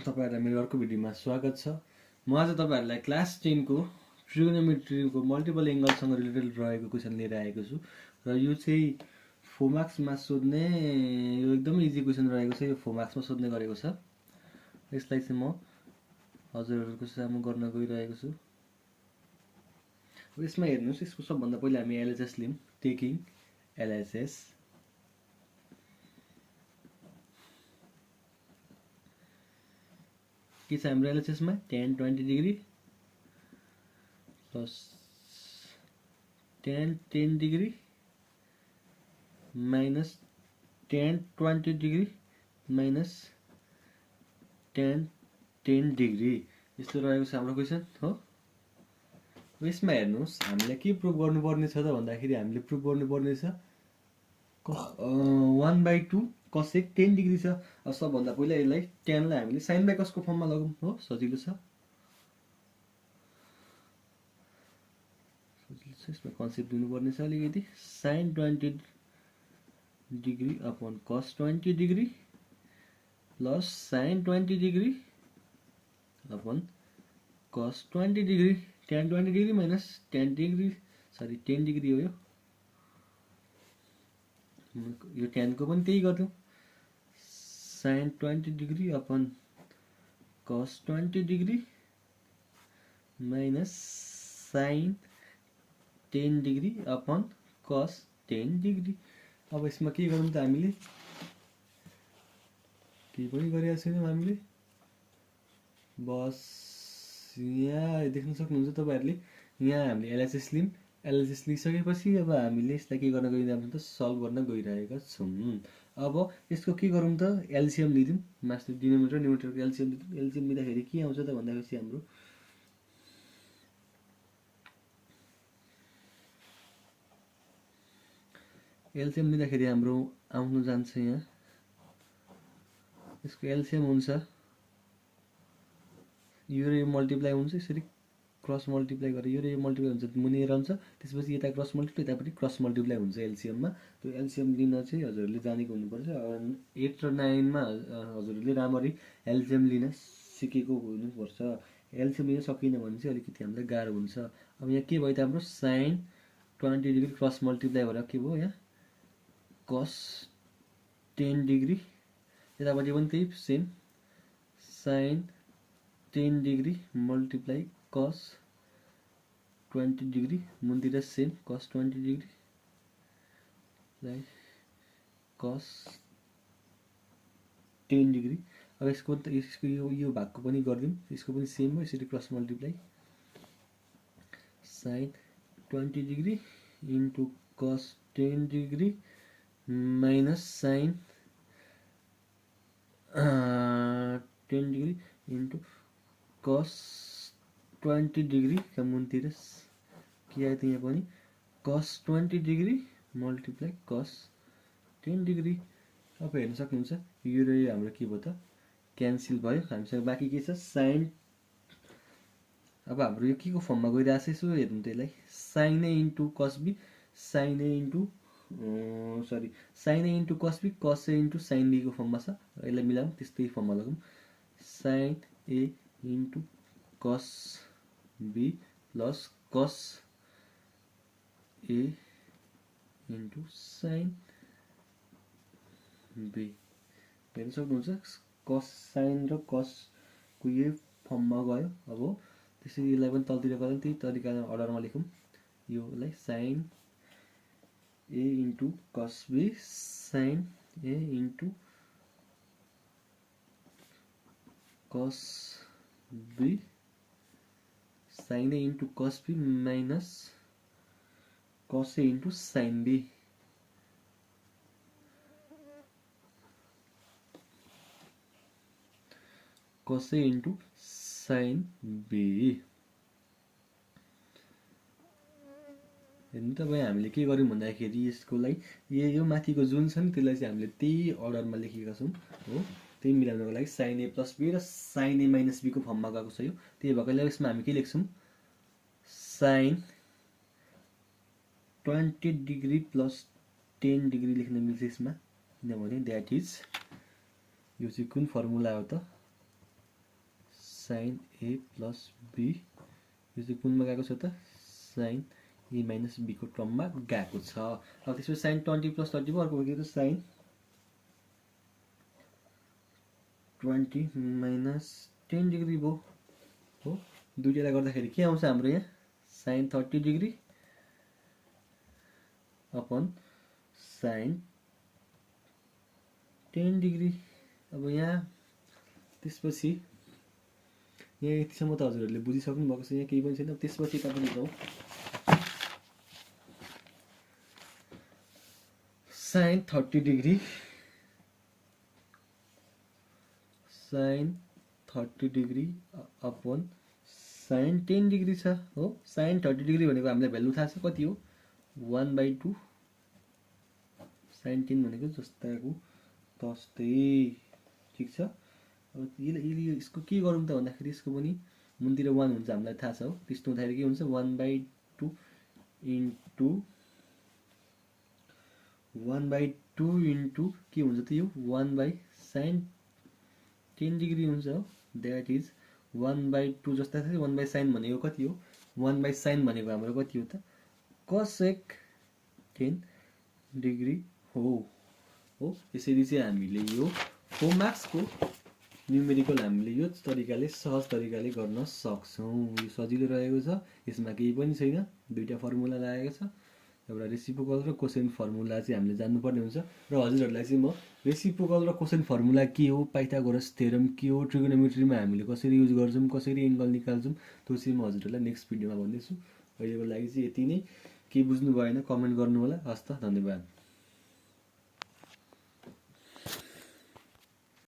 तपाईहरुलाई मेरो अर्को भिडियोमा स्वागत छ। म आज तपाईहरुलाई क्लास 10 को ट्रिगोनोमेट्री को मल्टिपल एंगलसँग रिलेटेड रहेको क्वेशन लिएर आएको छु र यो चाहिँ 4 मार्क्स मा सोध्ने यो एकदमै इजी क्वेशन रहेको छ। यो 4 मार्क्स मा सोध्ने गरेको छ। यसलाई चाहिँ म हजुरहरुको सामु गर्न गइरहेको छु। यसमा हेर्नुस्, यसको सबभन्दा पहिले हामी एलएचएस लियौं। टेकिङ एलएचएस के छ हाम्रो एलएचएस मा tan 20 degree plus tan 10 degree minus tan 20 degree minus tan 10 degree यस्तो रहेको छ हाम्रो क्वेशन हो। यसमा हेर्नुस्, हामीले के प्रुफ गर्नुपर्ने छ त भन्दाखेरि हामीले प्रुफ गर्नुपर्ने छ 1/2 cosec 10 डिग्री छ। अब सबभन्दा पहिला यसलाई tan लाई हामीले sin by cos को फर्ममा लगाउँ हो। सजिलो छ। यसमा कन्सेप्ट दिनुपर्ने छ अलिकति। sin 20 degree upon cos 20 degree plus sin 20 degree upon cos 20 degree tan 20 degree minus tan degree sorry 10 degree हो यो tan को पनि त्यही गर्दियौ। sin 20 degree upon cos 20 degree minus sin 10 degree upon cos 10 degree. अब यसमा के गरौँ त हामीले? के पनि गरिया छैनौं हामीले। बस यहाँ देख्न सक्नुहुन्छ तपाईहरुले, यहाँ हामीले एलएचएस लियौं। एलएचएस लिइसकेपछि अब हामीले यसलाई के गर्न गइरहेछौं त सल्भ गर्न गइरहेका छौं। अब यसको के गरौँ त एलसीएम लिदियौं। मास्टर डिनोमिनेटर न्युमरेटरको एलसीएम लिदियौं। एलसीएम लिँदाखेरि के आउँछ त भन्दाखेरि हाम्रो एलसीएम लिँदाखेरि हाम्रो आउनु जान्छ यहाँ यसको एलसीएम हुन्छ यो र यो मल्टिप्लाई हुन्छ, यसरी क्रस मल्टिप्लाई गरेर यो र यो मल्टिप्लाई हुन्छ, मुनि रहन्छ। त्यसपछि यता क्रस मल्टिप्लाई यतापट्टि क्रस मल्टिप्लाई हुन्छ एलसीएम मा। त्यो एलसीएम लिन चाहिँ हजुरहरुले जानेको हुनुपर्छ। 8 र 9 मा हजुरहरुले राम्ररी एलसीएम लिन सिकेको हुनुपर्छ। एलसीएम लिन सकिएन भने चाहिँ अलिकति हामीलाई गाह्रो हुन्छ। अब यहाँ के भयो त हाम्रो sin 20 डिग्री क्रस मल्टिप्लाई भएर के भयो यहाँ cos 10 डिग्री यतापट्टि पनि त्यही same sin 10 degree multiply cos 20 degree मुनितिर सेम cos 20 डिग्री लाई cos 10 डिग्री। अब यसको यो भागको पनि गर्दियौं। यसको पनि सेम हो, यसरी cross multiply sin 20 degree into cos 10 degree minus sin 10 degree into cos 20 degree का मुनितिर के आयो त यहाँ पनि cos 20 degree multiply cos 10 degree. अब हेर्न सक्नुहुन्छ यो र यो हाम्रो के भयो त क्यान्सल भयो। हामीसँग बाँकी के छ sin। अब हाम्रो यो के को फर्ममा गइरहेछ यसो हेर्नु त यसलाई sin a into cos b sin a into sin a into cos b cos a into sin b को फर्ममा छ। यसलाई मिलाऊँ त्यस्तै फर्ममा लगाऊँ sin a into cos b plus cos a into sin b। हेर्न सक्नुहुन्छ cos sin र cos को यही फर्ममा गयो। अब त्यसरी यसलाई पनि तलतिर गर्दा त्यही तरिकाले अर्डरमा लेखौँ। योलाई sin a into cos b sin a into cos b sin a into cos b minus cos a into sin b। cos a into sin b। हेर्नु तपाईँ हामीले के गर्यौं भन्दाखेरि यसकोलाई यो माथिको जुन छ नि त्यसलाई चाहिँ हामीले त्यही अर्डरमा लेखेका छौं हो। त्यही मिलाउनको लागि sin a प्लस b र sin a माइनस b को फर्ममा गएको छ यो। त्यही भएकोले यसमा हामी के लेख्छौं sin 20 डिग्री प्लस 10 डिग्री लेख्न मिल्छ यसमा, किनभने दैट इज यो चाहिँ कुन फर्मुला हो त साइन ए प्लस बी यो चाहिँ कुनमा गएको छ त साइन ए माइनस बीको टर्ममा गएको छ। अब त्यसपछि साइन 20 प्लस 30 भयो, अर्को के त साइन 20 माइनस 10 डिग्री भयो हो। दुईटालाई गर्दाखेरि के आउँछ हाम्रो यहाँ sine 30 degree upon sine 10 degree. अब यहाँ त्यसपछि यहाँ यतिसम्म त हजुरहरूले बुझिसक्नु भएको छ, यहाँ केही पनि छैन। त्यसपछि यता पनि जाउँ, sine 30 degree sine 30 degree upon sine 10 degree छ हो। साइन 30 डिग्री भनेको हामीलाई भ्यालु थाहा छ कति हो 1/2, साइन 10 भनेको जस्ताको तस्तै, ठिक छ। अब यसले यसको के गरौँ त भन्दाखेरि यसको पनि मुनतिर 1 हुन्छ हामीलाई थाहा छ हो। त्यस्तो हुँदाखेरि के हुन्छ 1/2 इन्टु 1/2 इन्टु के हुन्छ त यो 1/sin 10 डिग्री हुन्छ हो। द्याट इज 1/2 जस्ता छ। 1/sin भनेको कति हो 1/sin भनेको हाम्रो कति हो त cosec 10 डिग्री हो। यसरी चाहिँ हामीले यो 4 मार्क्सको न्युमेरिकल हामीले यो तरिकाले सहज तरिकाले गर्न सक्छौँ। यो सजिलो रहेको छ, यसमा केही पनि छैन। दुईटा फर्मुला लागेको छ, एउटा रेसिप्रोकल र कोसेन फर्मुला चाहिँ हामीले जान्नुपर्ने हुन्छ। र हजुरहरूलाई चाहिँ म रेसिप्रोकल र कोसेन फर्मुला के हो, पाइथागोरस थ्योरम के हो, ट्रिगोनोमेट्रीमा हामीले कसरी युज गर्छौँ, कसरी एङ्गल निकाल्छौँ, त्यो चाहिँ म हजुरहरूलाई नेक्स्ट भिडियोमा भन्दैछु। अहिलेको लागि चाहिँ यति नै। केही बुझ्नु भएन कमेन्ट गर्नु होला। हस् त, धन्यवाद।